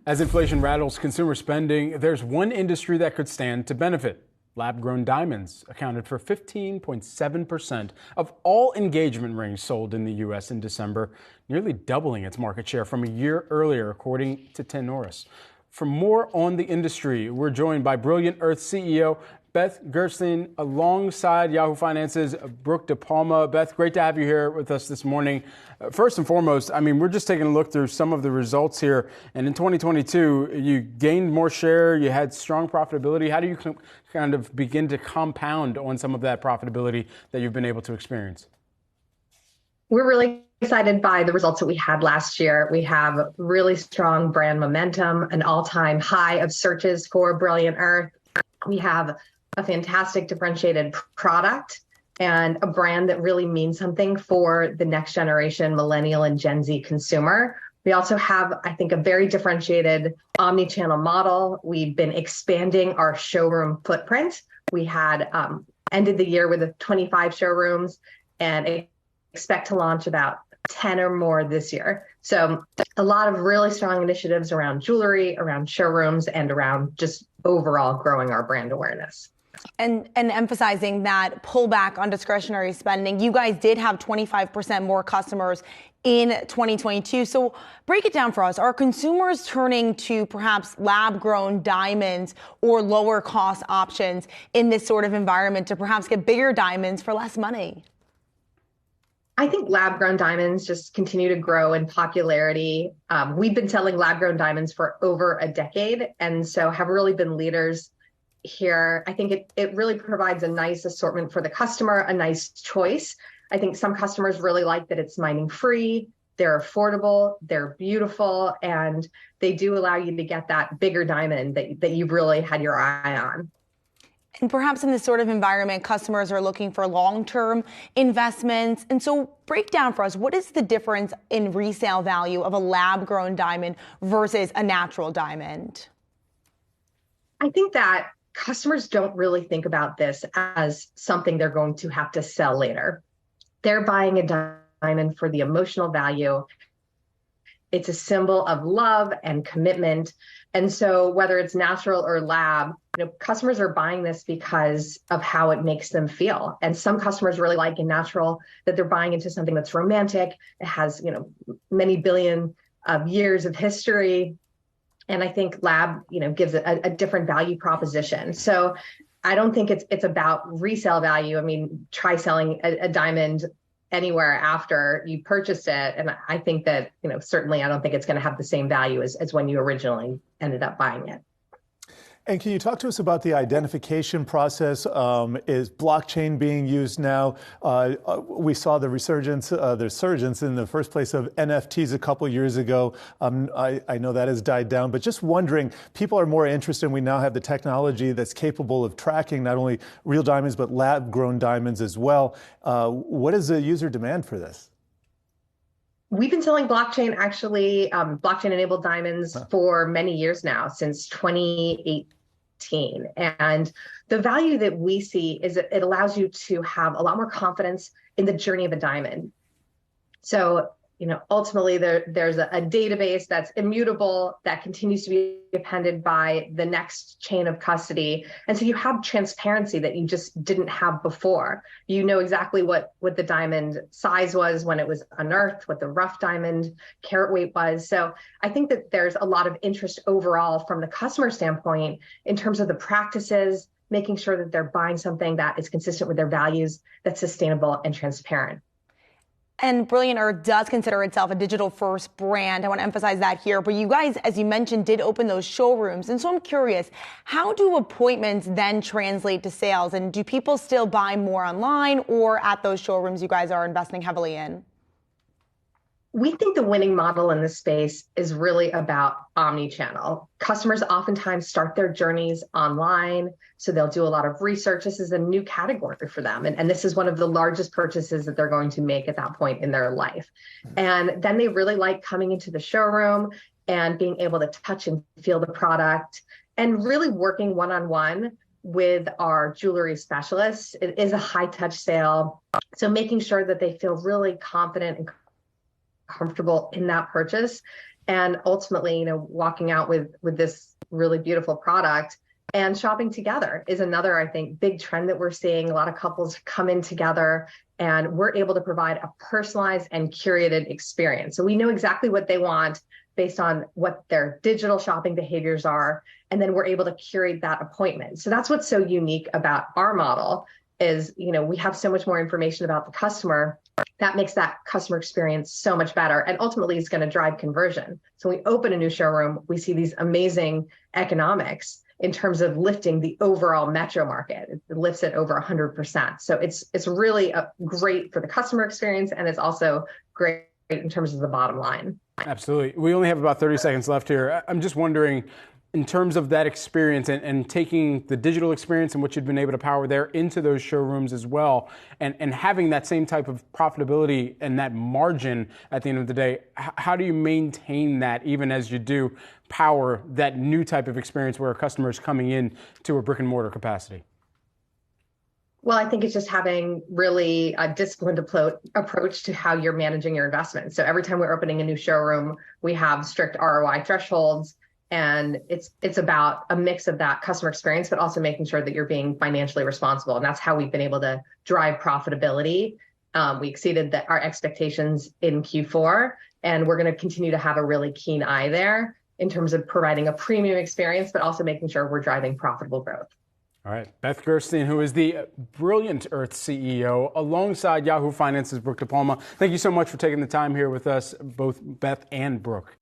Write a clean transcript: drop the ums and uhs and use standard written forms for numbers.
As inflation rattles consumer spending, there's one industry that could stand to benefit. Lab-grown diamonds accounted for 15.7% of all engagement rings sold in the U.S. in December, nearly doubling its market share from a year earlier, according to Tenoris. For more on the industry, we're joined by Brilliant Earth CEO Beth Gerstein, alongside Yahoo Finance's Brooke DePalma. Beth, great to have you here with us this morning. First and foremost, we're just taking a look through some of the results here. And in 2022, you gained more share, you had strong profitability. How do you kind of begin to compound on some of that profitability that you've been able to experience? We're really excited by the results that we had last year. We have really strong brand momentum, an all-time high of searches for Brilliant Earth. We have a fantastic differentiated product and a brand that really means something for the next generation millennial and Gen Z consumer. We also have, I think, a very differentiated omni-channel model. We've been expanding our showroom footprint. We had ended the year with 25 showrooms and expect to launch about 10 or more this year. So a lot of really strong initiatives around jewelry, around showrooms, and around just overall growing our brand awareness. And emphasizing that pullback on discretionary spending. You guys did have 25% more customers in 2022. So break it down for us. Are consumers turning to perhaps lab-grown diamonds or lower cost options in this sort of environment to perhaps get bigger diamonds for less money? I think lab-grown diamonds just continue to grow in popularity. We've been selling lab-grown diamonds for over a decade, and so have really been leaders here. I think it really provides a nice assortment for the customer, a nice choice. I think some customers really like that it's mining free, they're affordable, they're beautiful, and they do allow you to get that bigger diamond that you've really had your eye on. And perhaps in this sort of environment, customers are looking for long-term investments. And so break down for us, what is the difference in resale value of a lab-grown diamond versus a natural diamond? I think that customers don't really think about this as something they're going to have to sell later. They're buying a diamond for the emotional value. It's a symbol of love and commitment. And so whether it's natural or lab, customers are buying this because of how it makes them feel. And some customers really like in natural that they're buying into something that's romantic. It has, many billion of years of history. And I think lab, gives a different value proposition. So I don't think it's about resale value. Try selling a diamond anywhere after you purchased it. And I think that, certainly I don't think it's going to have the same value as when you originally ended up buying it. And can you talk to us about the identification process? Is blockchain being used now? We saw the resurgence in the first place of NFTs a couple years ago. I know that has died down, but just wondering, people are more interested. We now have the technology that's capable of tracking not only real diamonds, but lab-grown diamonds as well. What is the user demand for this? We've been selling blockchain-enabled diamonds for many years now, since 2018. And the value that we see is that it allows you to have a lot more confidence in the journey of a diamond. So, ultimately there's a database that's immutable, that continues to be appended by the next chain of custody. And so you have transparency that you just didn't have before. You know exactly what the diamond size was when it was unearthed, what the rough diamond carat weight was. So I think that there's a lot of interest overall from the customer standpoint in terms of the practices, making sure that they're buying something that is consistent with their values, that's sustainable and transparent. And Brilliant Earth does consider itself a digital-first brand. I want to emphasize that here. But you guys, as you mentioned, did open those showrooms. And so I'm curious, how do appointments then translate to sales? And do people still buy more online or at those showrooms you guys are investing heavily in? We think the winning model in this space is really about omni-channel. Customers oftentimes start their journeys online, so they'll do a lot of research. This is a new category for them, and this is one of the largest purchases that they're going to make at that point in their life. And then they really like coming into the showroom and being able to touch and feel the product and really working one-on-one with our jewelry specialists. It is a high-touch sale, so making sure that they feel really confident and comfortable in that purchase and ultimately, walking out with this really beautiful product. And shopping together is another, I think, big trend that we're seeing. A lot of couples come in together, and we're able to provide a personalized and curated experience. So we know exactly what they want based on what their digital shopping behaviors are, and then we're able to curate that appointment. So that's what's so unique about our model is, we have so much more information about the customer that makes that customer experience so much better, and ultimately it's going to drive conversion. So when we open a new showroom, we see these amazing economics in terms of lifting the overall metro market. It lifts it over 100%. So it's really great for the customer experience, and it's also great in terms of the bottom line. Absolutely. We only have about 30 seconds left here. I'm just wondering, in terms of that experience and taking the digital experience and what you've been able to power there into those showrooms as well, and having that same type of profitability and that margin at the end of the day, how do you maintain that even as you do power that new type of experience where a customer is coming in to a brick and mortar capacity? Well, I think it's just having really a disciplined approach to how you're managing your investments. So every time we're opening a new showroom, we have strict ROI thresholds. And it's about a mix of that customer experience, but also making sure that you're being financially responsible. And that's how we've been able to drive profitability. We exceeded our expectations in Q4, and we're going to continue to have a really keen eye there in terms of providing a premium experience, but also making sure we're driving profitable growth. All right. Beth Gerstein, who is the brilliant Earth CEO, alongside Yahoo Finance's Brooke DePalma. Thank you so much for taking the time here with us, both Beth and Brooke.